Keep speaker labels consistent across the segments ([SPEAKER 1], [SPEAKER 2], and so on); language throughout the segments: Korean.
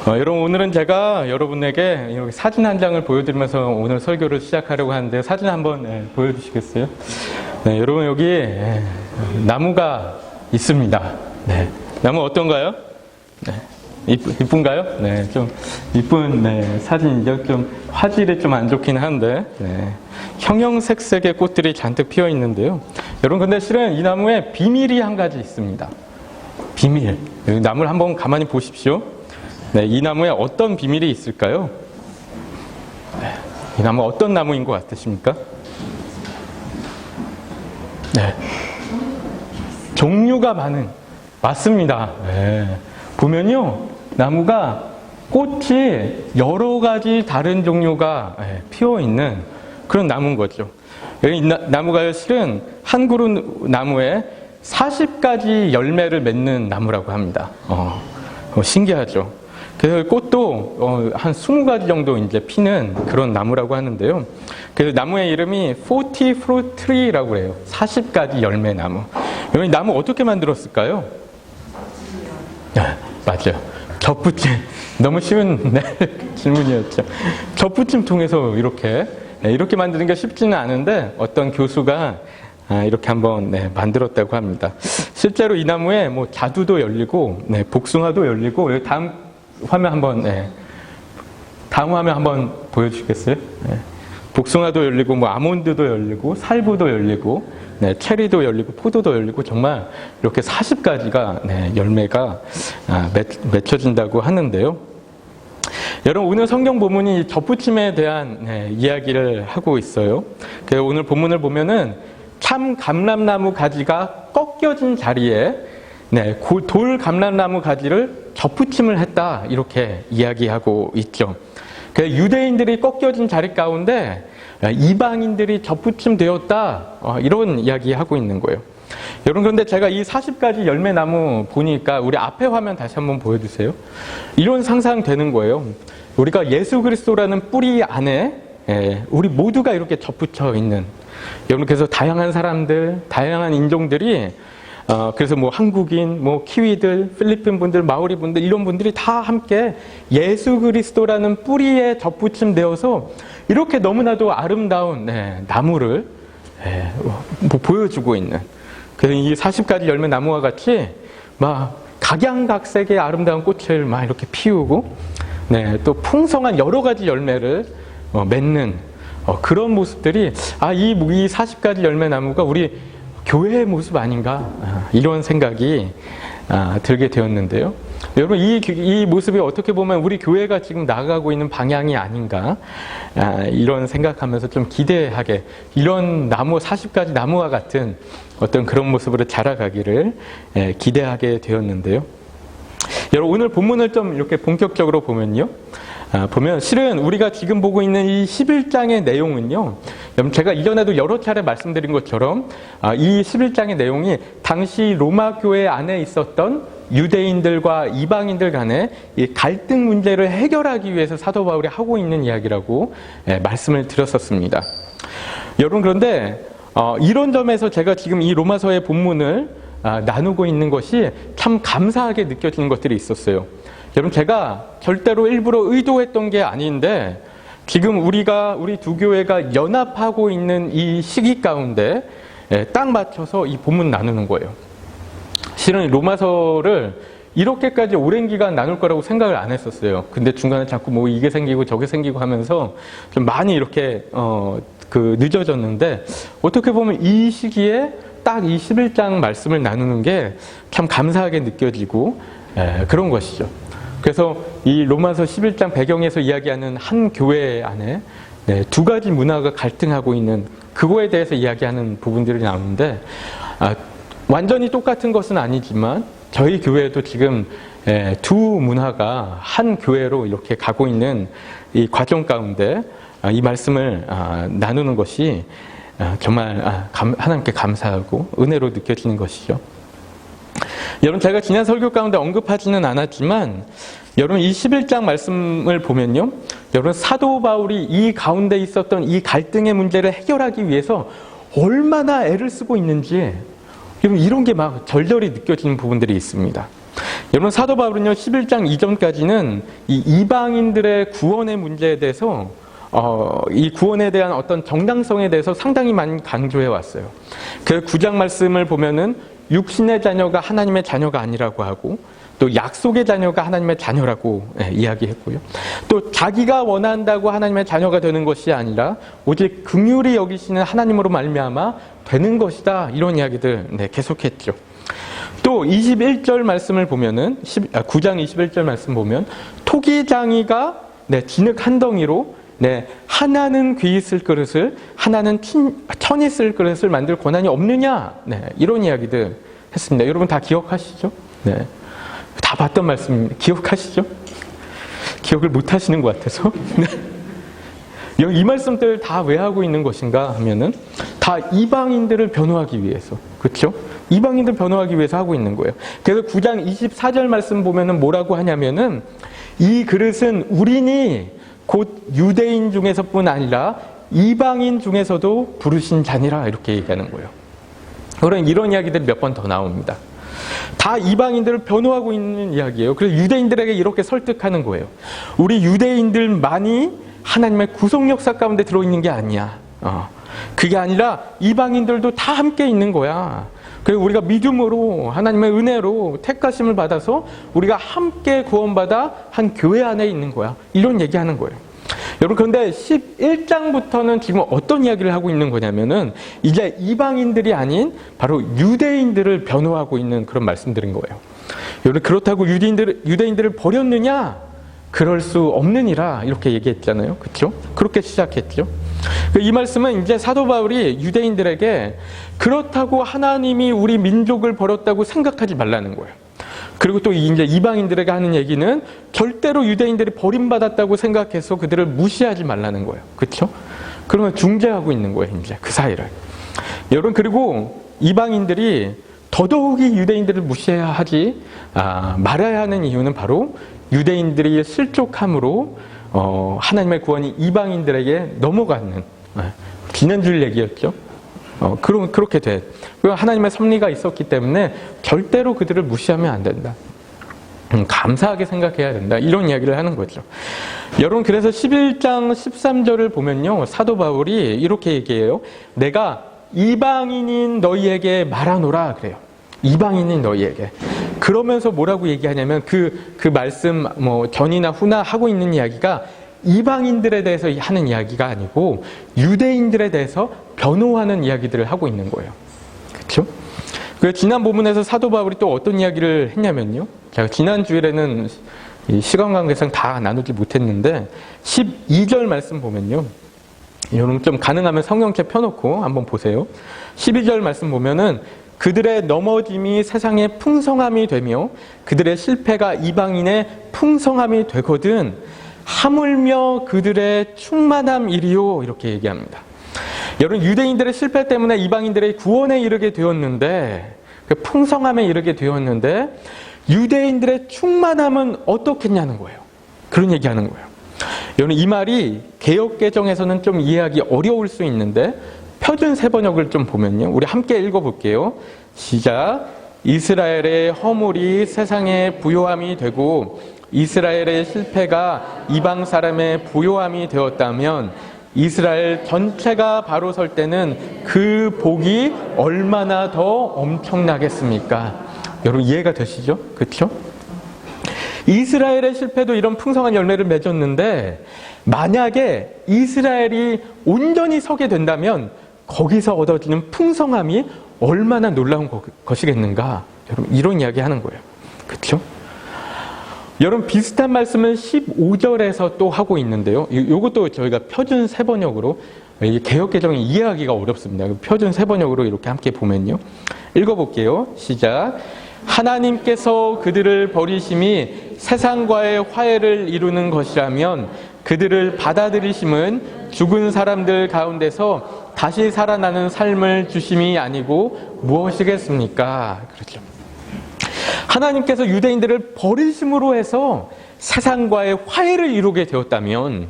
[SPEAKER 1] 여러분, 오늘은 제가 여러분에게 이렇게 사진 한 장을 보여드리면서 오늘 설교를 시작하려고 하는데, 사진 한번 보여주시겠어요? 네, 여러분, 여기 나무가 있습니다. 네, 나무 어떤가요? 네, 이쁜가요? 네, 좀 이쁜 사진이죠. 좀 화질이 좀 안 좋긴 한데, 형형색색의 꽃들이 잔뜩 피어 있는데요. 여러분, 근데 실은 이 나무에 비밀이 한 가지 있습니다. 비밀. 여기 나무를 한번 가만히 보십시오. 네, 이 나무에 어떤 비밀이 있을까요? 네, 이 나무 어떤 나무인 것 같으십니까? 네, 종류가 많은, 맞습니다. 네. 보면요, 나무가 꽃이 여러 가지 다른 종류가 피어 있는 그런 나무인 거죠. 이 나무가 실은 한 그루 나무에 40가지 열매를 맺는 나무라고 합니다. 신기하죠. 그래서 꽃도 한 20가지 정도 이제 피는 그런 나무라고 하는데요. 그래서 나무의 이름이 40 fruit tree라고 해요. 40가지 열매 나무. 여기 나무 어떻게 만들었을까요? 네, 맞아요. 덧붙임. 너무 쉬운 질문이었죠. 덧붙임 통해서 이렇게 만드는 게 쉽지는 않은데 어떤 교수가 이렇게 한번 만들었다고 합니다. 실제로 이 나무에 뭐 자두도 열리고 복숭아도 열리고, 여기 다음 화면 한번 보여주시겠어요? 복숭아도 열리고, 뭐 아몬드도 열리고, 살구도 열리고, 체리도 열리고, 포도도 열리고, 정말 이렇게 40가지가 열매가 맺혀진다고 하는데요. 여러분, 오늘 성경 본문이 덧붙임에 대한 이야기를 하고 있어요. 그래서 오늘 본문을 보면은 참 감람나무 가지가 꺾여진 자리에 돌 감람나무 가지를 덧붙임을 했다, 이렇게 이야기하고 있죠. 그래서 유대인들이 꺾여진 자리 가운데 이방인들이 덧붙임 되었다, 이런 이야기하고 있는 거예요. 여러분, 그런데 제가 이 40가지 열매나무 보니까 우리 앞에 화면 다시 한번 보여주세요. 이런 상상되는 거예요. 우리가 예수 그리스도라는 뿌리 안에 우리 모두가 이렇게 덧붙여 있는, 여러분, 그래서 다양한 사람들, 다양한 인종들이 그래서 뭐 한국인, 뭐 키위들, 필리핀 분들, 마오리 분들, 이런 분들이 다 함께 예수 그리스도라는 뿌리에 덧붙임 되어서 이렇게 너무나도 아름다운 나무를 보여주고 있는, 그래서 이 40가지 열매 나무와 같이 막 각양각색의 아름다운 꽃을 막 이렇게 피우고, 또 풍성한 여러 가지 열매를 맺는 그런 모습들이, 이 40가지 열매 나무가 우리 교회의 모습 아닌가, 이런 생각이 들게 되었는데요. 여러분, 이 모습이 어떻게 보면 우리 교회가 지금 나아가고 있는 방향이 아닌가, 이런 생각하면서 좀 기대하게, 이런 나무 40가지 나무와 같은 어떤 그런 모습으로 자라가기를 기대하게 되었는데요. 여러분, 오늘 본문을 좀 이렇게 본격적으로 보면요, 보면 실은 우리가 지금 보고 있는 이 11장의 내용은요, 여러분, 제가 이전에도 여러 차례 말씀드린 것처럼 이 11장의 내용이 당시 로마 교회 안에 있었던 유대인들과 이방인들 간의 이 갈등 문제를 해결하기 위해서 사도 바울이 하고 있는 이야기라고 말씀을 드렸었습니다. 여러분, 그런데 이런 점에서 제가 지금 이 로마서의 본문을 나누고 있는 것이 참 감사하게 느껴지는 것들이 있었어요. 여러분, 제가 절대로 일부러 의도했던 게 아닌데, 지금 우리 두 교회가 연합하고 있는 이 시기 가운데 딱 맞춰서 이 본문 나누는 거예요. 실은 로마서를 이렇게까지 오랜 기간 나눌 거라고 생각을 안 했었어요. 근데 중간에 자꾸 뭐 이게 생기고 저게 생기고 하면서 좀 많이 이렇게 늦어졌는데, 어떻게 보면 이 시기에 딱 이 11장 말씀을 나누는 게 참 감사하게 느껴지고 그런 것이죠. 그래서 이 로마서 11장 배경에서 이야기하는 한 교회 안에 두 가지 문화가 갈등하고 있는, 그거에 대해서 이야기하는 부분들이 나오는데, 완전히 똑같은 것은 아니지만 저희 교회도 지금 두 문화가 한 교회로 이렇게 가고 있는 이 과정 가운데 이 말씀을 나누는 것이 정말 하나님께 감사하고 은혜로 느껴지는 것이죠. 여러분, 제가 지난 설교 가운데 언급하지는 않았지만, 여러분, 이 11장 말씀을 보면요, 여러분, 사도 바울이 이 가운데 있었던 이 갈등의 문제를 해결하기 위해서 얼마나 애를 쓰고 있는지, 여러분, 이런 게 막 절절히 느껴지는 부분들이 있습니다. 여러분 사도 바울은요 11장 이전까지는 이 이방인들의 구원의 문제에 대해서 이 구원에 대한 어떤 정당성에 대해서 상당히 많이 강조해 왔어요. 그 9장 말씀을 보면은 육신의 자녀가 하나님의 자녀가 아니라고 하고 또 약속의 자녀가 하나님의 자녀라고 이야기했고요. 또 자기가 원한다고 하나님의 자녀가 되는 것이 아니라 오직 긍휼히 여기시는 하나님으로 말미암아 되는 것이다. 이런 이야기들 계속했죠. 또 21절 말씀을 보면은 9장 21절 말씀 보면 토기장이가 진흙 한 덩이로 하나는 귀히 쓸 그릇을 하나는 천이 쓸 그릇을 만들 권한이 없느냐 이런 이야기들 했습니다. 여러분 다 기억하시죠? 다 봤던 말씀입니다. 기억하시죠? 기억을 못 하시는 것 같아서 이 말씀들 다 왜 하고 있는 것인가 하면은 다 이방인들을 변호하기 위해서, 그렇죠? 이방인들 변호하기 위해서 하고 있는 거예요. 그래서 9장 24절 말씀 보면은 뭐라고 하냐면은 이 그릇은 우리니 곧 유대인 중에서뿐 아니라 이방인 중에서도 부르신 자니라 이렇게 얘기하는 거예요. 그런 이런 이야기들이 몇 번 더 나옵니다. 다 이방인들을 변호하고 있는 이야기예요. 그래서 유대인들에게 이렇게 설득하는 거예요. 우리 유대인들만이 하나님의 구속 역사 가운데 들어있는 게 아니야. 그게 아니라 이방인들도 다 함께 있는 거야. 그리고 우리가 믿음으로 하나님의 은혜로 택하심을 받아서 우리가 함께 구원받아 한 교회 안에 있는 거야. 이런 얘기하는 거예요. 여러분 그런데 11장부터는 지금 어떤 이야기를 하고 있는 거냐면은 이제 이방인들이 아닌 바로 유대인들을 변호하고 있는 그런 말씀들인 거예요. 여러분 그렇다고 유대인들을 버렸느냐? 그럴 수 없느니라 이렇게 얘기했잖아요. 그렇죠? 그렇게 시작했죠. 이 말씀은 이제 사도 바울이 유대인들에게 그렇다고 하나님이 우리 민족을 버렸다고 생각하지 말라는 거예요. 그리고 또 이제 이방인들에게 하는 얘기는 절대로 유대인들이 버림받았다고 생각해서 그들을 무시하지 말라는 거예요. 그렇죠? 그러면 중재하고 있는 거예요. 이제 그 사이를. 여러분 그리고 이방인들이 더더욱이 유대인들을 무시하지 말아야 하는 이유는 바로 유대인들이 실족함으로 하나님의 구원이 이방인들에게 넘어가는 지난주일 얘기였죠. 그렇게 돼. 그리고 하나님의 섭리가 있었기 때문에 절대로 그들을 무시하면 안 된다. 감사하게 생각해야 된다. 이런 이야기를 하는 거죠. 여러분 그래서 11장 13절을 보면요. 사도 바울이 이렇게 얘기해요. 내가 이방인인 너희에게 말하노라 그래요. 이방인인 너희에게. 그러면서 뭐라고 얘기하냐면 그 말씀 전이나 후나 하고 있는 이야기가 이방인들에 대해서 하는 이야기가 아니고 유대인들에 대해서 변호하는 이야기들을 하고 있는 거예요. 그렇죠? 그래서 지난 본문에서 사도 바울이 또 어떤 이야기를 했냐면요. 제가 지난 주일에는 시간 관계상 다 나누지 못했는데 12절 말씀 보면요. 여러분 좀 가능하면 성경책 펴놓고 한번 보세요. 12절 말씀 보면은 그들의 넘어짐이 세상의 풍성함이 되며 그들의 실패가 이방인의 풍성함이 되거든 하물며 그들의 충만함이리요 이렇게 얘기합니다. 여러분 유대인들의 실패 때문에 이방인들의 구원에 이르게 되었는데 그 풍성함에 이르게 되었는데 유대인들의 충만함은 어떻겠냐는 거예요. 그런 얘기하는 거예요. 여러분 이 말이 개역개정에서는 좀 이해하기 어려울 수 있는데 표준 세번역을 좀 보면요. 우리 함께 읽어볼게요. 시작. 이스라엘의 허물이 세상의 부요함이 되고 이스라엘의 실패가 이방 사람의 부요함이 되었다면 이스라엘 전체가 바로 설 때는 그 복이 얼마나 더 엄청나겠습니까? 여러분 이해가 되시죠? 그렇죠? 이스라엘의 실패도 이런 풍성한 열매를 맺었는데 만약에 이스라엘이 온전히 서게 된다면 거기서 얻어지는 풍성함이 얼마나 놀라운 것이겠는가? 여러분 이런 이야기 하는 거예요. 그렇죠? 여러분 비슷한 말씀은 15절에서 또 하고 있는데요. 이것도 저희가 표준 세번역으로 개역개정이 이해하기가 어렵습니다. 표준 세번역으로 이렇게 함께 보면요. 읽어볼게요. 시작. 하나님께서 그들을 버리심이 세상과의 화해를 이루는 것이라면 그들을 받아들이심은 죽은 사람들 가운데서 다시 살아나는 삶을 주심이 아니고 무엇이겠습니까? 그렇죠. 하나님께서 유대인들을 버리심으로 해서 세상과의 화해를 이루게 되었다면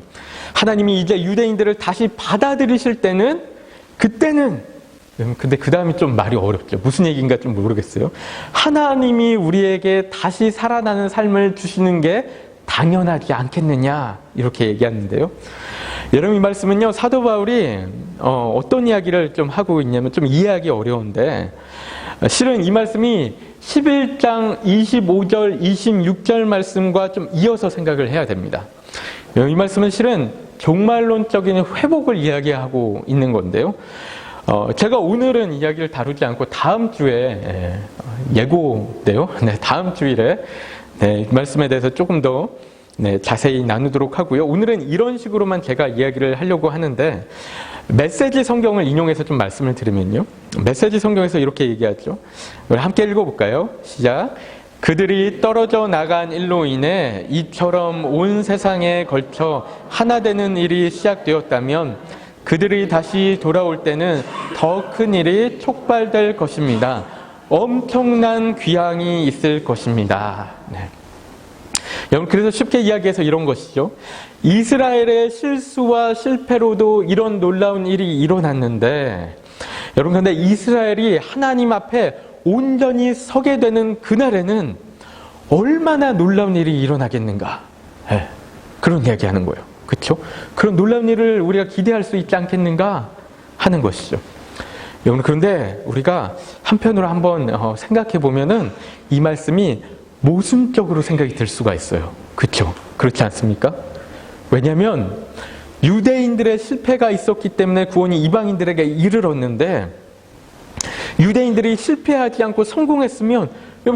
[SPEAKER 1] 하나님이 이제 유대인들을 다시 받아들이실 때는 그때는 근데 그 다음이 좀 말이 어렵죠. 무슨 얘기인가 좀 모르겠어요. 하나님이 우리에게 다시 살아나는 삶을 주시는 게 당연하지 않겠느냐 이렇게 얘기하는데요. 여러분 이 말씀은요 사도 바울이 어떤 이야기를 좀 하고 있냐면 좀 이해하기 어려운데 실은 이 말씀이 11장 25절 26절 말씀과 좀 이어서 생각을 해야 됩니다. 이 말씀은 실은 종말론적인 회복을 이야기하고 있는 건데요. 제가 오늘은 이야기를 다루지 않고 다음 주에 예고인데요. 네, 다음 주일에 이 말씀에 대해서 조금 더 자세히 나누도록 하고요. 오늘은 이런 식으로만 제가 이야기를 하려고 하는데 메시지 성경을 인용해서 좀 말씀을 드리면요. 메시지 성경에서 이렇게 얘기하죠. 우리 함께 읽어볼까요? 시작. 그들이 떨어져 나간 일로 인해 이처럼 온 세상에 걸쳐 하나 되는 일이 시작되었다면 그들이 다시 돌아올 때는 더 큰 일이 촉발될 것입니다. 엄청난 귀향이 있을 것입니다. 네. 여러분 그래서 쉽게 이야기해서 이런 것이죠. 이스라엘의 실수와 실패로도 이런 놀라운 일이 일어났는데 여러분 근데 이스라엘이 하나님 앞에 온전히 서게 되는 그날에는 얼마나 놀라운 일이 일어나겠는가. 네. 그런 이야기하는 거예요. 그렇죠? 그런 놀라운 일을 우리가 기대할 수 있지 않겠는가 하는 것이죠. 여러분 그런데 우리가 한편으로 한번 생각해 보면은 이 말씀이 모순적으로 생각이 들 수가 있어요. 그렇죠? 그렇지 않습니까? 왜냐하면 유대인들의 실패가 있었기 때문에 구원이 이방인들에게 이르렀는데 유대인들이 실패하지 않고 성공했으면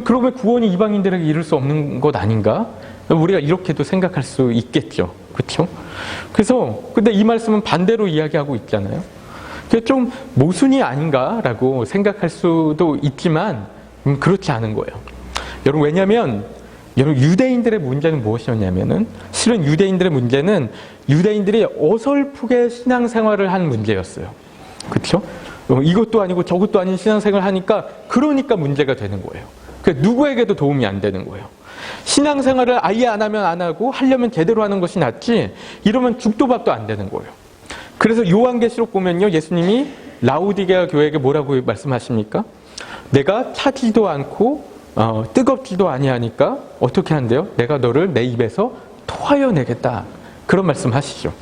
[SPEAKER 1] 그러면 구원이 이방인들에게 이를 수 없는 것 아닌가? 우리가 이렇게도 생각할 수 있겠죠. 그렇죠? 그래서 근데 이 말씀은 반대로 이야기하고 있잖아요. 그게 좀 모순이 아닌가라고 생각할 수도 있지만 그렇지 않은 거예요. 여러분 왜냐하면 여러분 유대인들의 문제는 무엇이었냐면은 실은 유대인들의 문제는 유대인들이 어설프게 신앙생활을 한 문제였어요. 그렇죠? 이것도 아니고 저것도 아닌 신앙생활을 하니까 그러니까 문제가 되는 거예요. 그러니까 누구에게도 도움이 안 되는 거예요. 신앙생활을 아예 안 하면 안 하고 하려면 제대로 하는 것이 낫지 이러면 죽도 밥도 안 되는 거예요. 그래서 요한계시록 보면요 예수님이 라오디게아 교회에게 뭐라고 말씀하십니까? 내가 차지도 않고 뜨겁지도 아니하니까 어떻게 한대요? 내가 너를 내 입에서 토하여 내겠다. 그런 말씀하시죠.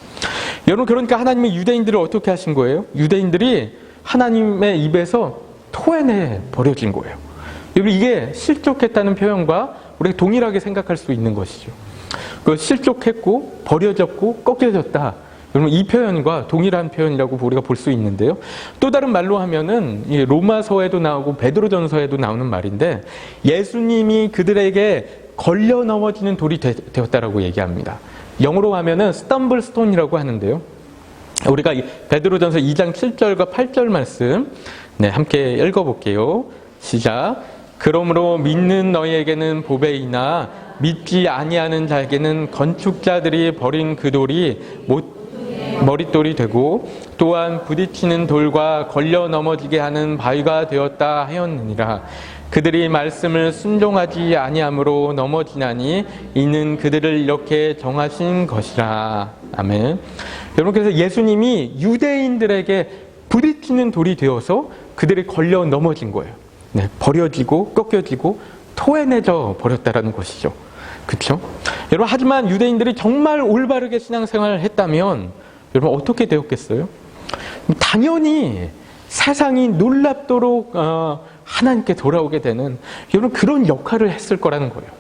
[SPEAKER 1] 여러분 그러니까 하나님이 유대인들을 어떻게 하신 거예요? 유대인들이 하나님의 입에서 토해내 버려진 거예요. 여러분 이게 실족했다는 표현과 우리가 동일하게 생각할 수 있는 것이죠. 그 실족했고 버려졌고 꺾여졌다. 여러분 이 표현과 동일한 표현이라고 우리가 볼 수 있는데요. 또 다른 말로 하면은 로마서에도 나오고 베드로전서에도 나오는 말인데 예수님이 그들에게 걸려 넘어지는 돌이 되었다라고 얘기합니다. 영어로 하면은 스텀블 스톤이라고 하는데요. 우리가 베드로전서 2장 7절과 8절 말씀 함께 읽어볼게요. 시작. 그러므로 믿는 너희에게는 보배이나 믿지 아니하는 자에게는 건축자들이 버린 그 돌이 머릿돌이 되고 또한 부딪히는 돌과 걸려 넘어지게 하는 바위가 되었다 하였느니라. 그들이 말씀을 순종하지 아니함으로 넘어지나니 이는 그들을 이렇게 정하신 것이라. 아멘. 여러분 그래서 예수님이 유대인들에게 부딪히는 돌이 되어서 그들이 걸려 넘어진 거예요. 네, 버려지고 꺾여지고 토해내져 버렸다라는 것이죠. 그렇죠? 여러분 하지만 유대인들이 정말 올바르게 신앙생활을 했다면 여러분 어떻게 되었겠어요? 당연히 세상이 놀랍도록 하나님께 돌아오게 되는 여러분 그런 역할을 했을 거라는 거예요.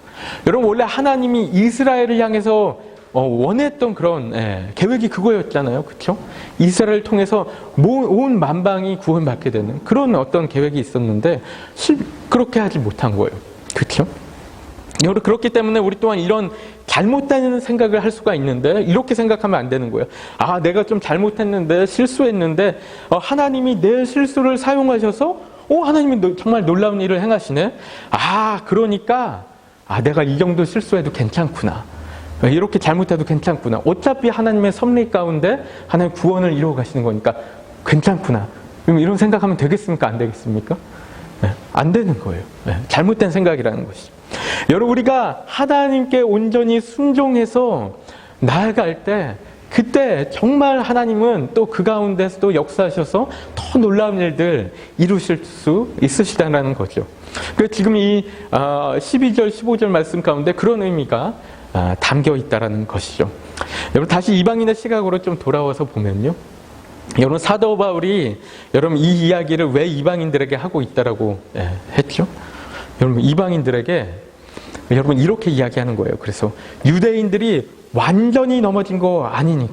[SPEAKER 1] 여러분 원래 하나님이 이스라엘을 향해서 원했던 그런 계획이 그거였잖아요. 그렇죠? 이스라엘을 통해서 온 만방이 구원받게 되는 그런 어떤 계획이 있었는데 그렇게 하지 못한 거예요. 그렇죠? 여러분 그렇기 때문에 우리 또한 이런 잘못된 생각을 할 수가 있는데 이렇게 생각하면 안 되는 거예요. 아 내가 좀 잘못했는데 실수했는데 하나님이 내 실수를 사용하셔서 하나님이 정말 놀라운 일을 행하시네. 그러니까 내가 이 정도 실수해도 괜찮구나. 이렇게 잘못해도 괜찮구나. 어차피 하나님의 섭리 가운데 하나님 구원을 이루어 가시는 거니까 괜찮구나. 그럼 이런 생각하면 되겠습니까? 안 되겠습니까? 안 되는 거예요. 잘못된 생각이라는 것이죠. 여러분 우리가 하나님께 온전히 순종해서 나아갈 때 그때 정말 하나님은 또 그 가운데서도 역사하셔서 더 놀라운 일들 이루실 수 있으시다는 거죠. 그래서 지금 이 12절, 15절 말씀 가운데 그런 의미가 담겨 있다는 것이죠. 여러분 다시 이방인의 시각으로 좀 돌아와서 보면요. 여러분 사도 바울이 여러분 이 이야기를 왜 이방인들에게 하고 있다라고 했죠? 여러분 이방인들에게 여러분 이렇게 이야기하는 거예요. 그래서 유대인들이 완전히 넘어진 거 아니니,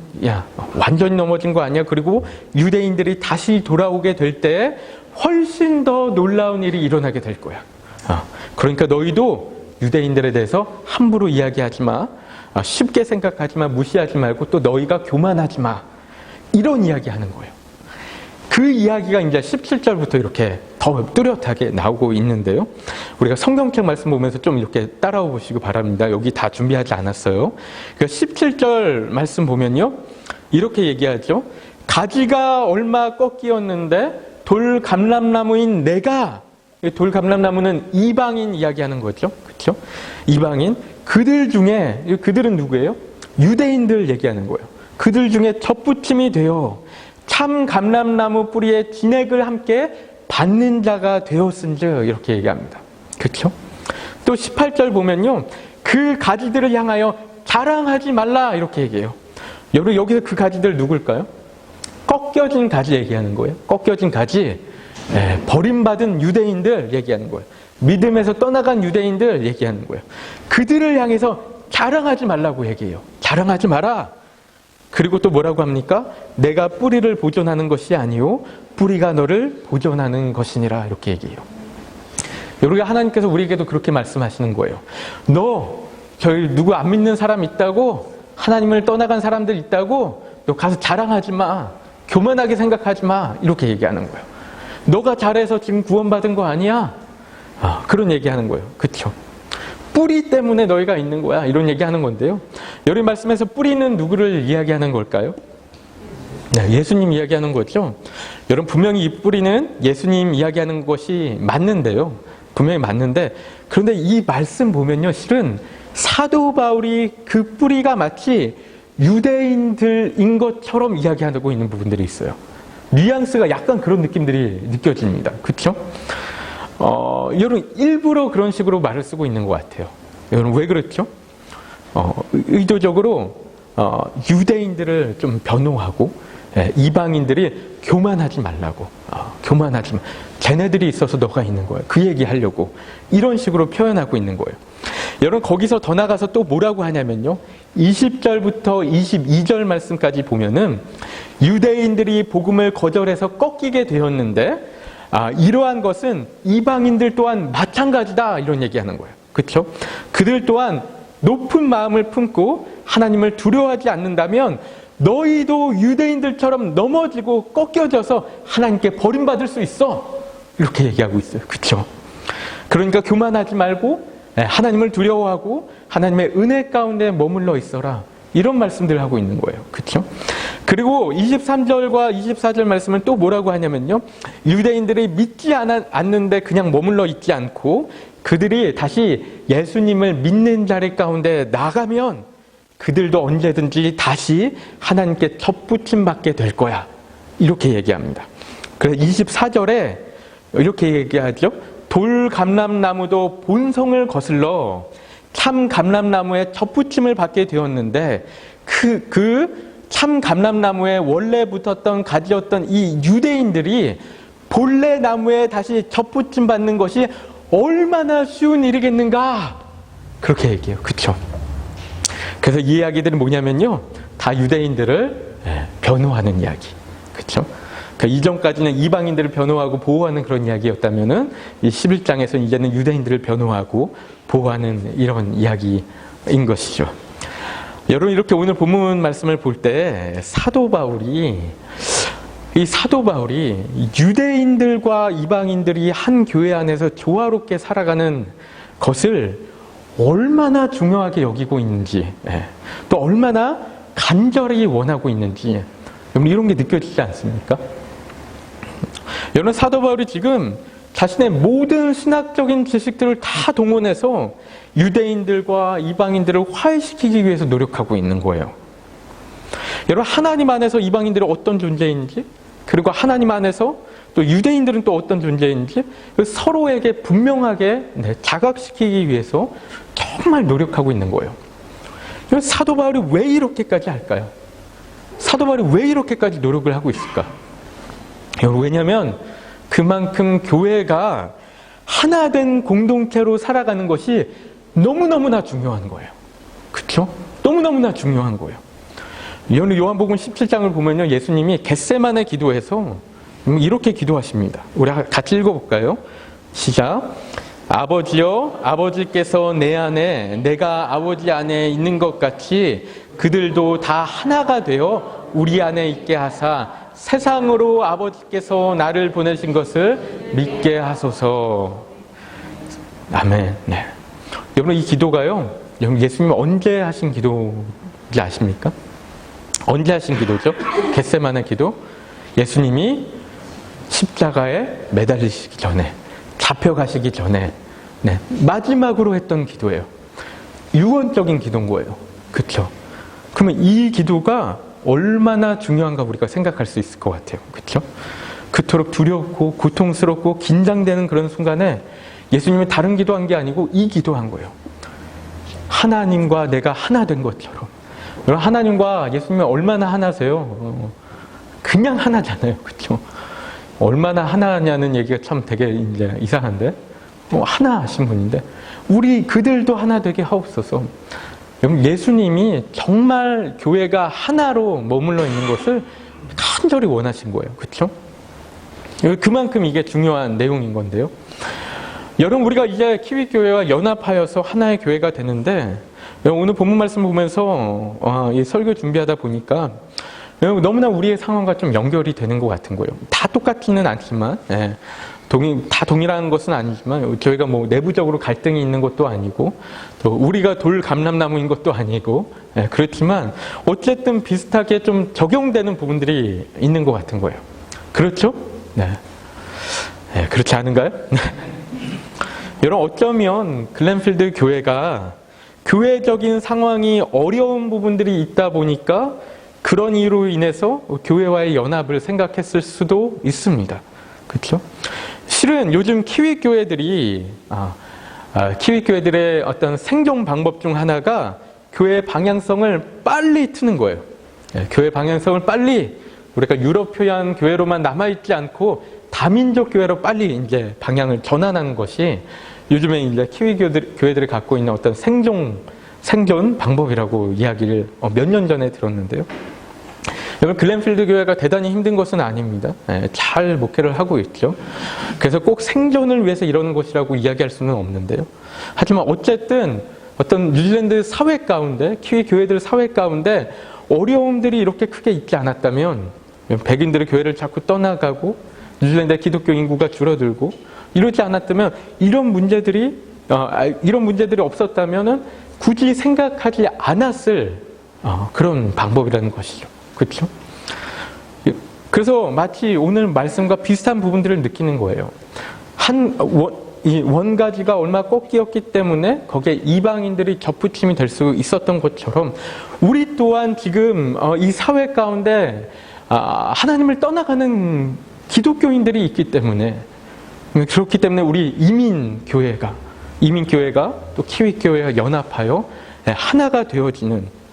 [SPEAKER 1] 완전히 넘어진 거 아니야. 그리고 유대인들이 다시 돌아오게 될 때 훨씬 더 놀라운 일이 일어나게 될 거야. 그러니까 너희도 유대인들에 대해서 함부로 이야기하지 마. 쉽게 생각하지 마. 무시하지 말고 또 너희가 교만하지 마. 이런 이야기 하는 거예요. 그 이야기가 이제 17절부터 이렇게 더 뚜렷하게 나오고 있는데요. 우리가 성경책 말씀 보면서 좀 이렇게 따라와 보시기 바랍니다. 여기 다 준비하지 않았어요. 그러니까 17절 말씀 보면요. 이렇게 얘기하죠. 가지가 얼마 꺾이었는데 돌 감람나무인 내가, 돌 감람나무는 이방인 이야기하는 거죠. 그렇죠? 이방인. 그들 중에, 그들은 누구예요? 유대인들 얘기하는 거예요. 그들 중에 접붙임이 되어 참 감람나무 뿌리에 진액을 함께 받는 자가 되었은즉 이렇게 얘기합니다. 그렇죠? 또 18절 보면요. 그 가지들을 향하여 자랑하지 말라 이렇게 얘기해요. 여러분 여기서 그 가지들 누굴까요? 꺾여진 가지 얘기하는 거예요. 꺾여진 가지, 버림받은 유대인들 얘기하는 거예요. 믿음에서 떠나간 유대인들 얘기하는 거예요. 그들을 향해서 자랑하지 말라고 얘기해요. 자랑하지 마라. 그리고 또 뭐라고 합니까? 내가 뿌리를 보존하는 것이 아니요 뿌리가 너를 보존하는 것이니라 이렇게 얘기해요. 여러분 하나님께서 우리에게도 그렇게 말씀하시는 거예요. 너 저희 누구 안 믿는 사람 있다고? 하나님을 떠나간 사람들 있다고? 너 가서 자랑하지 마. 교만하게 생각하지 마. 이렇게 얘기하는 거예요. 너가 잘해서 지금 구원받은 거 아니야? 그런 얘기하는 거예요. 그렇죠? 뿌리 때문에 너희가 있는 거야. 이런 얘기하는 건데요. 여기 말씀에서 뿌리는 누구를 이야기하는 걸까요? 네, 예수님 이야기하는 거죠. 여러분 분명히 이 뿌리는 예수님 이야기하는 것이 맞는데요. 분명히 맞는데 그런데 이 말씀 보면요. 실은 사도 바울이 그 뿌리가 마치 유대인들인 것처럼 이야기하고 있는 부분들이 있어요. 뉘앙스가 약간 그런 느낌들이 느껴집니다. 그렇죠? 여러분 일부러 그런 식으로 말을 쓰고 있는 것 같아요. 여러분 왜 그렇죠? 의도적으로 유대인들을 좀 변호하고 이방인들이 교만하지 말라고, 교만하지 마. 쟤네들이 있어서 너가 있는 거야. 그 얘기하려고 이런 식으로 표현하고 있는 거예요. 여러분 거기서 더 나가서 또 뭐라고 하냐면요. 20절부터 22절 말씀까지 보면은 유대인들이 복음을 거절해서 꺾이게 되었는데 이러한 것은 이방인들 또한 마찬가지다 이런 얘기하는 거예요. 그렇죠? 그들 또한 높은 마음을 품고 하나님을 두려워하지 않는다면 너희도 유대인들처럼 넘어지고 꺾여져서 하나님께 버림받을 수 있어. 이렇게 얘기하고 있어요. 그렇죠? 그러니까 교만하지 말고 하나님을 두려워하고 하나님의 은혜 가운데 머물러 있어라. 이런 말씀들을 하고 있는 거예요. 그렇죠? 그리고 23절과 24절 말씀은 또 뭐라고 하냐면요. 유대인들이 믿지 않는데 그냥 머물러 있지 않고 그들이 다시 예수님을 믿는 자리 가운데 나가면 그들도 언제든지 다시 하나님께 접붙임 받게 될 거야. 이렇게 얘기합니다. 그래서 24절에 이렇게 얘기하죠. 돌 감람나무도 본성을 거슬러 참 감람나무에 접붙임을 받게 되었는데 그 참 감람나무에 원래 붙었던 가지였던 이 유대인들이 본래 나무에 다시 접붙임 받는 것이 얼마나 쉬운 일이겠는가 그렇게 얘기해요. 그렇죠? 그래서 이 이야기들은 뭐냐면요 다 유대인들을 변호하는 이야기. 그렇죠? 그러니까 이전까지는 이방인들을 변호하고 보호하는 그런 이야기였다면은 이 11장에서 이제는 유대인들을 변호하고 보호하는 이런 이야기인 것이죠. 여러분 이렇게 오늘 본문 말씀을 볼 때 사도 바울이 유대인들과 이방인들이 한 교회 안에서 조화롭게 살아가는 것을 얼마나 중요하게 여기고 있는지 또 얼마나 간절히 원하고 있는지 여러분 이런 게 느껴지지 않습니까? 여러분 사도 바울이 지금 자신의 모든 신학적인 지식들을 다 동원해서 유대인들과 이방인들을 화해시키기 위해서 노력하고 있는 거예요. 여러분, 하나님 안에서 이방인들이 어떤 존재인지, 그리고 하나님 안에서 또 유대인들은 또 어떤 존재인지 서로에게 분명하게 자각시키기 위해서 정말 노력하고 있는 거예요. 사도 바울이 왜 이렇게까지 할까요? 사도 바울이 왜 이렇게까지 노력을 하고 있을까? 왜냐하면 그만큼 교회가 하나된 공동체로 살아가는 것이 너무너무나 중요한 거예요. 그렇죠? 너무너무나 중요한 거예요. 요한복음 17장을 보면요, 예수님이 겟세마네 기도에서 이렇게 기도하십니다. 우리 같이 읽어볼까요? 시작. 아버지여, 아버지께서 내 안에, 내가 아버지 안에 있는 것 같이 그들도 다 하나가 되어 우리 안에 있게 하사 세상으로 아버지께서 나를 보내신 것을 믿게 하소서. 아멘. 네. 여러분, 이 기도가요, 여러분, 예수님이 언제 하신 기도인지 아십니까? 언제 하신 기도죠? 겟세마네 기도. 예수님이 십자가에 매달리시기 전에, 잡혀가시기 전에, 네, 마지막으로 했던 기도예요. 유언적인 기도인 거예요. 그렇죠? 그러면 이 기도가 얼마나 중요한가 우리가 생각할 수 있을 것 같아요. 그렇죠? 그토록 두렵고 고통스럽고 긴장되는 그런 순간에 예수님이 다른 기도한 게 아니고 이 기도한 거예요. 하나님과 내가 하나 된 것처럼. 여러분, 하나님과 예수님이 얼마나 하나세요? 그냥 하나잖아요. 그렇죠? 얼마나 하나냐는 얘기가 참 되게 이제 이상한데, 하나 하신 분인데, 우리 그들도 하나 되게 하옵소서. 여러분, 예수님이 정말 교회가 하나로 머물러 있는 것을 간절히 원하신 거예요. 그렇죠? 그만큼 이게 중요한 내용인 건데요. 여러분, 우리가 이제 키위교회와 연합하여서 하나의 교회가 되는데, 오늘 본문 말씀 보면서 이 설교 준비하다 보니까 너무나 우리의 상황과 좀 연결이 되는 것 같은 거예요. 다 똑같지는 않지만, 다 동일한 것은 아니지만, 저희가 뭐 내부적으로 갈등이 있는 것도 아니고, 또 우리가 돌 감람나무인 것도 아니고, 그렇지만 어쨌든 비슷하게 좀 적용되는 부분들이 있는 것 같은 거예요. 그렇죠? 네. 그렇지 않은가요? 여러분, 어쩌면 글렌필드 교회가 교회적인 상황이 어려운 부분들이 있다 보니까 그런 이유로 인해서 교회와의 연합을 생각했을 수도 있습니다. 그렇죠? 실은 요즘 키위교회들이 키위교회들의 어떤 생존 방법 중 하나가 교회 방향성을 빨리 트는 거예요. 교회 방향성을 빨리, 우리가 유럽표현 교회로만 남아있지 않고 다민족 교회로 빨리 이제 방향을 전환하는 것이 요즘에 이제 키위 교회들이 갖고 있는 어떤 생존 방법이라고 이야기를 몇 년 전에 들었는데요. 여러분, 글렌필드 교회가 대단히 힘든 것은 아닙니다. 잘 목회를 하고 있죠. 그래서 꼭 생존을 위해서 이러는 것이라고 이야기할 수는 없는데요. 하지만 어쨌든 어떤 뉴질랜드 사회 가운데, 키위 교회들 사회 가운데 어려움들이 이렇게 크게 있지 않았다면, 백인들의 교회를 자꾸 떠나가고 뉴질랜드의 기독교 인구가 줄어들고 이러지 않았다면, 이런 문제들이 없었다면 굳이 생각하지 않았을 그런 방법이라는 것이죠. 그렇죠? 그래서 마치 오늘 말씀과 비슷한 부분들을 느끼는 거예요. 이 원가지가 얼마 꺾이었기 때문에 거기에 이방인들이 접붙임이 될 수 있었던 것처럼, 우리 또한 지금 이 사회 가운데 하나님을 떠나가는 기독교인들이 있기 때문에, 그렇기 때문에 우리 이민교회가 또 키위교회와 연합하여 하나가 되어지는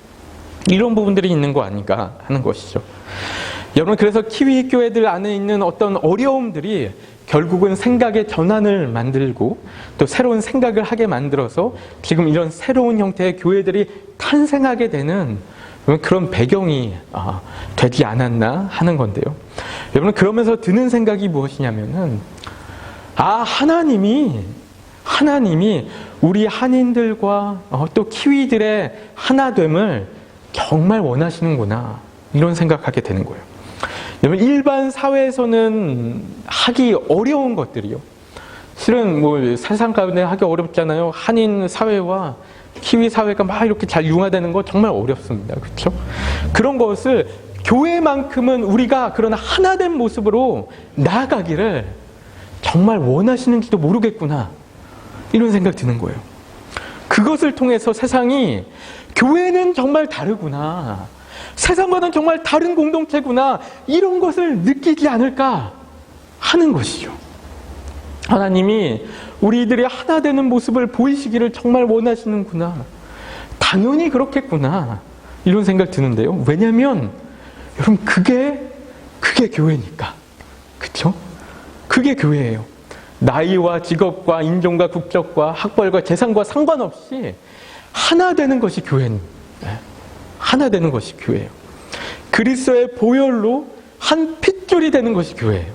[SPEAKER 1] 이런 부분들이 있는 거 아닌가 하는 것이죠. 여러분, 그래서 키위교회들 안에 있는 어떤 어려움들이 결국은 생각의 전환을 만들고 또 새로운 생각을 하게 만들어서 지금 이런 새로운 형태의 교회들이 탄생하게 되는 그런 배경이 되지 않았나 하는 건데요. 여러분, 그러면서 드는 생각이 무엇이냐면은, 하나님이 우리 한인들과 또 키위들의 하나됨을 정말 원하시는구나, 이런 생각하게 되는 거예요. 여러분, 일반 사회에서는 하기 어려운 것들이요. 실은 뭐 세상 가운데 하기 어렵잖아요. 한인 사회와 키위 사회가 막 이렇게 잘 융화되는 거 정말 어렵습니다. 그렇죠? 그런 것을 교회만큼은 우리가 그런 하나된 모습으로 나아가기를 정말 원하시는지도 모르겠구나, 이런 생각이 드는 거예요. 그것을 통해서 세상이 교회는 정말 다르구나, 세상과는 정말 다른 공동체구나, 이런 것을 느끼지 않을까 하는 것이죠. 하나님이 우리들이 하나 되는 모습을 보이시기를 정말 원하시는구나, 당연히 그렇겠구나, 이런 생각 드는데요. 왜냐하면 여러분, 그게 교회니까. 그렇죠? 그게 교회예요. 나이와 직업과 인종과 국적과 학벌과 재산과 상관없이 하나 되는 것이 교회입니다. 하나 되는 것이 교회예요. 그리스도의 보혈로 한 핏줄이 되는 것이 교회예요.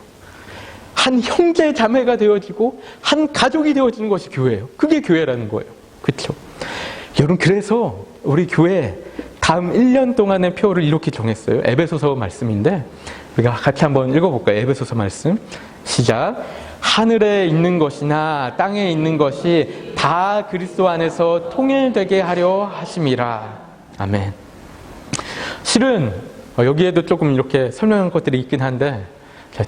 [SPEAKER 1] 한 형제 자매가 되어지고 한 가족이 되어지는 것이 교회예요. 그게 교회라는 거예요. 그렇죠? 여러분, 그래서 우리 교회 다음 1년 동안의 표를 이렇게 정했어요. 에베소서 말씀인데 우리가 같이 한번 읽어볼까요? 에베소서 말씀 시작. 하늘에 있는 것이나 땅에 있는 것이 다 그리스도 안에서 통일되게 하려 하심이라. 아멘. 실은 여기에도 조금 이렇게 설명한 것들이 있긴 한데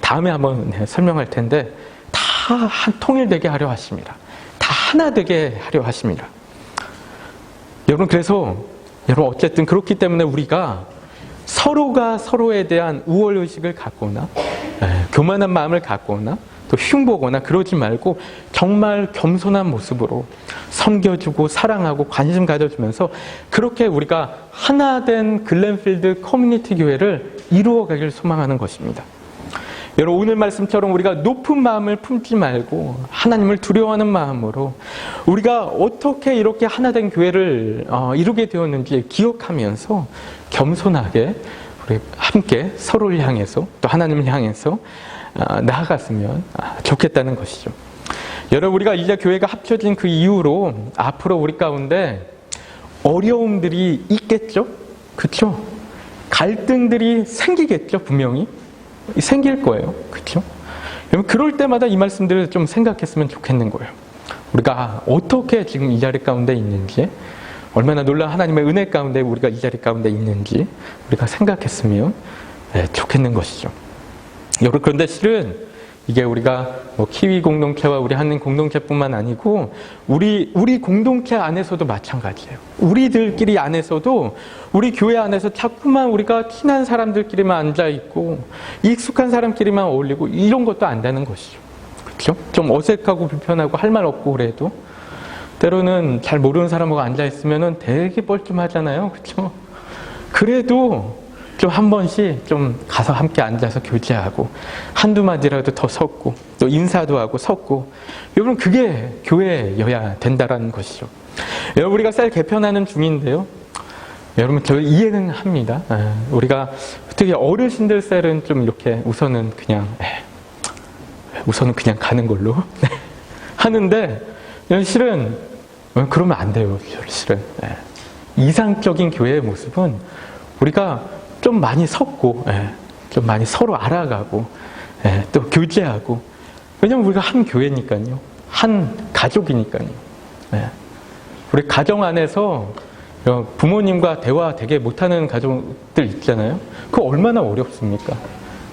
[SPEAKER 1] 다음에 한번 설명할 텐데, 다 한 통일되게 하려 하십니다. 다 하나 되게 하려 하십니다. 여러분, 그래서 여러분, 어쨌든 그렇기 때문에 우리가 서로가 서로에 대한 우월의식을 갖거나 교만한 마음을 갖거나 또 흉보거나 그러지 말고 정말 겸손한 모습으로 섬겨주고 사랑하고 관심 가져주면서 그렇게 우리가 하나된 글렌필드 커뮤니티 교회를 이루어가길 소망하는 것입니다. 여러분, 오늘 말씀처럼 우리가 높은 마음을 품지 말고 하나님을 두려워하는 마음으로 우리가 어떻게 이렇게 하나된 교회를 이루게 되었는지 기억하면서 겸손하게 우리 함께 서로를 향해서 또 하나님을 향해서 나아갔으면 좋겠다는 것이죠. 여러분, 우리가 이제 교회가 합쳐진 그 이후로 앞으로 우리 가운데 어려움들이 있겠죠? 그렇죠? 갈등들이 생기겠죠? 분명히 생길 거예요. 그렇죠? 여러분, 그럴 때마다 이 말씀들을 좀 생각했으면 좋겠는 거예요. 우리가 어떻게 지금 이 자리 가운데 있는지, 얼마나 놀라운 하나님의 은혜 가운데 우리가 이 자리 가운데 있는지 우리가 생각했으면 좋겠는 것이죠. 여러분, 그런데 실은 이게 우리가 키위 공동체와 우리 한인 공동체뿐만 아니고 우리 공동체 안에서도 마찬가지예요. 우리들끼리 안에서도 우리 교회 안에서 자꾸만 우리가 친한 사람들끼리만 앉아있고 익숙한 사람끼리만 어울리고 이런 것도 안 되는 것이죠. 그렇죠? 좀 어색하고 불편하고 할 말 없고 그래도 때로는 잘 모르는 사람하고 앉아있으면 되게 뻘쭘하잖아요. 그렇죠? 그래도 좀 한 번씩 좀 가서 함께 앉아서 교제하고 한두 마디라도 더 섞고 또 인사도 하고 섞고, 여러분, 그게 교회여야 된다라는 것이죠. 여러분, 우리가 셀 개편하는 중인데요. 여러분, 저 이해는 합니다. 우리가 특히 어르신들 셀은 좀 이렇게 우선은 그냥 가는 걸로 하는데, 실은 그러면 안 돼요. 실은 이상적인 교회의 모습은 우리가 좀 많이 섞고, 좀 많이 서로 알아가고, 또 교제하고. 왜냐면 우리가 한 교회니까요. 한 가족이니까요. 우리 가정 안에서 부모님과 대화 되게 못하는 가족들 있잖아요. 그거 얼마나 어렵습니까?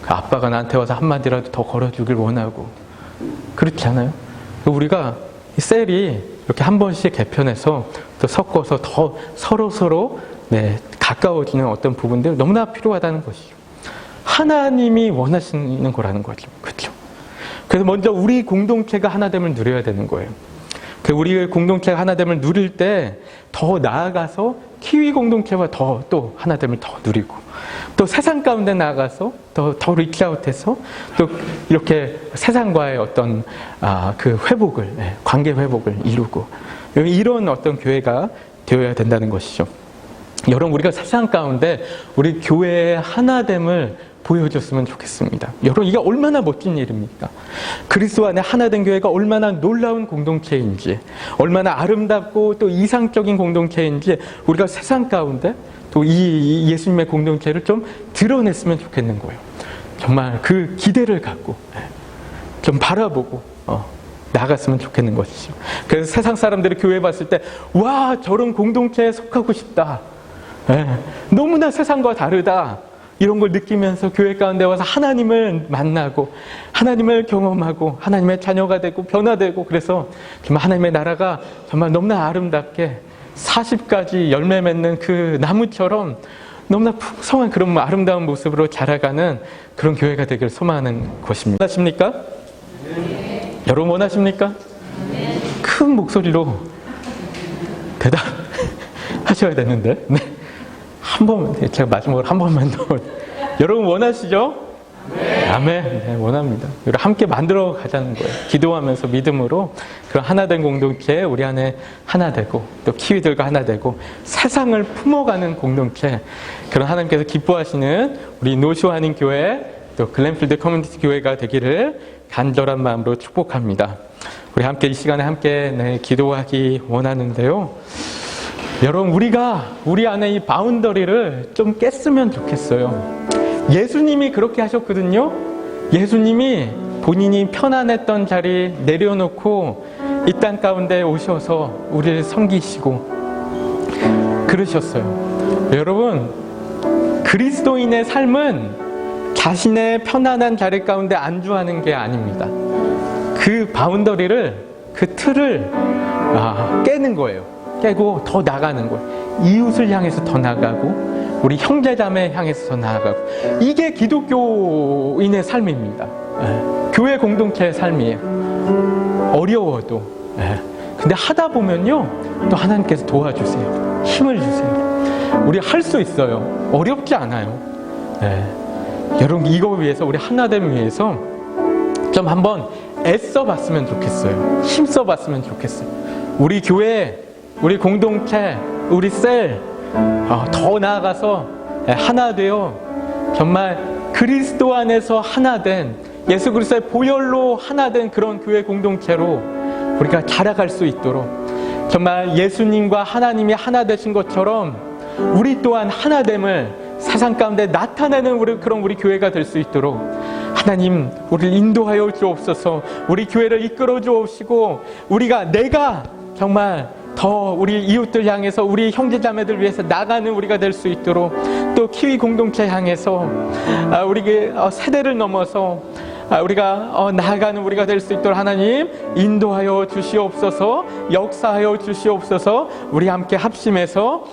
[SPEAKER 1] 그 아빠가 나한테 와서 한마디라도 더 걸어주길 원하고. 그렇지 않아요? 우리가 이 셀이 이렇게 한 번씩 개편해서 또 섞어서 더 서로 가까워지는 어떤 부분들 너무나 필요하다는 것이죠. 하나님이 원하시는 거라는 거죠. 그렇죠? 그래서 먼저 우리 공동체가 하나됨을 누려야 되는 거예요. 우리 공동체가 하나됨을 누릴 때 더 나아가서 키위 공동체와 또 하나됨을 더 누리고, 또 세상 가운데 나아가서 더 리치아웃해서 또 이렇게 세상과의 어떤 그 회복을, 관계 회복을 이루고, 이런 어떤 교회가 되어야 된다는 것이죠. 여러분, 우리가 세상 가운데 우리 교회의 하나됨을 보여줬으면 좋겠습니다. 여러분, 이게 얼마나 멋진 일입니까? 그리스도 안에 하나된 교회가 얼마나 놀라운 공동체인지, 얼마나 아름답고 또 이상적인 공동체인지 우리가 세상 가운데 또 이 예수님의 공동체를 좀 드러냈으면 좋겠는 거예요. 정말 그 기대를 갖고 좀 바라보고 나아갔으면 좋겠는 것이죠. 그래서 세상 사람들이 교회 봤을 때, 와, 저런 공동체에 속하고 싶다. 너무나 세상과 다르다. 이런 걸 느끼면서 교회 가운데 와서 하나님을 만나고 하나님을 경험하고 하나님의 자녀가 되고 변화되고, 그래서 정말 하나님의 나라가 정말 너무나 아름답게 40가지 열매 맺는 그 나무처럼 너무나 풍성한 그런 아름다운 모습으로 자라가는 그런 교회가 되길 소망하는 것입니다. 원하십니까? 네. 여러분 원하십니까? 네. 큰 목소리로 대답하셔야 되는데, 네. 제가 마지막으로 한 번만 더. 여러분 원하시죠? 네. 아멘. 네, 원합니다. 우리 함께 만들어 가자는 거예요. 기도하면서 믿음으로 그런 하나된 공동체, 우리 안에 하나 되고, 또 키위들과 하나 되고, 세상을 품어가는 공동체, 그런 하나님께서 기뻐하시는 우리 노쇼하는 교회, 또 글렌필드 커뮤니티 교회가 되기를 간절한 마음으로 축복합니다. 우리 함께 이 시간에 함께 기도하기 원하는데요. 여러분, 우리가 우리 안에 이 바운더리를 좀 깼으면 좋겠어요. 예수님이 그렇게 하셨거든요. 예수님이 본인이 편안했던 자리 내려놓고 이 땅 가운데 오셔서 우리를 섬기시고 그러셨어요. 여러분, 그리스도인의 삶은 자신의 편안한 자리 가운데 안주하는 게 아닙니다. 그 바운더리를, 그 틀을 깨는 거예요. 깨고 더 나가는 거예요. 이웃을 향해서 더 나가고, 우리 형제자매 향해서 더 나아가고, 이게 기독교인의 삶입니다. 교회 공동체의 삶이에요. 어려워도. 근데 하다 보면요, 또 하나님께서 도와주세요. 힘을 주세요. 우리 할 수 있어요. 어렵지 않아요. 여러분, 이거 위해서, 우리 하나됨을 위해서 좀 한번 애써 봤으면 좋겠어요. 힘써 봤으면 좋겠어요. 우리 교회, 우리 공동체, 우리 셀, 더 나아가서 하나 되어 정말 그리스도 안에서 하나 된, 예수 그리스도의 보혈로 하나 된 그런 교회 공동체로 우리가 자라갈 수 있도록, 정말 예수님과 하나님이 하나 되신 것처럼 우리 또한 하나됨을 세상 가운데 나타내는 우리 교회가 될 수 있도록 하나님, 우리를 인도하여 주옵소서. 우리 교회를 이끌어 주옵시고, 내가 정말 더 우리 이웃들 향해서, 우리 형제자매들 위해서 나가는 우리가 될 수 있도록, 또 키위 공동체 향해서 우리 세대를 넘어서 우리가 나아가는 우리가 될 수 있도록 하나님 인도하여 주시옵소서. 역사하여 주시옵소서. 우리 함께 합심해서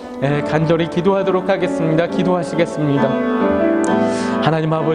[SPEAKER 1] 간절히 기도하도록 하겠습니다. 기도하시겠습니다. 하나님 아버지,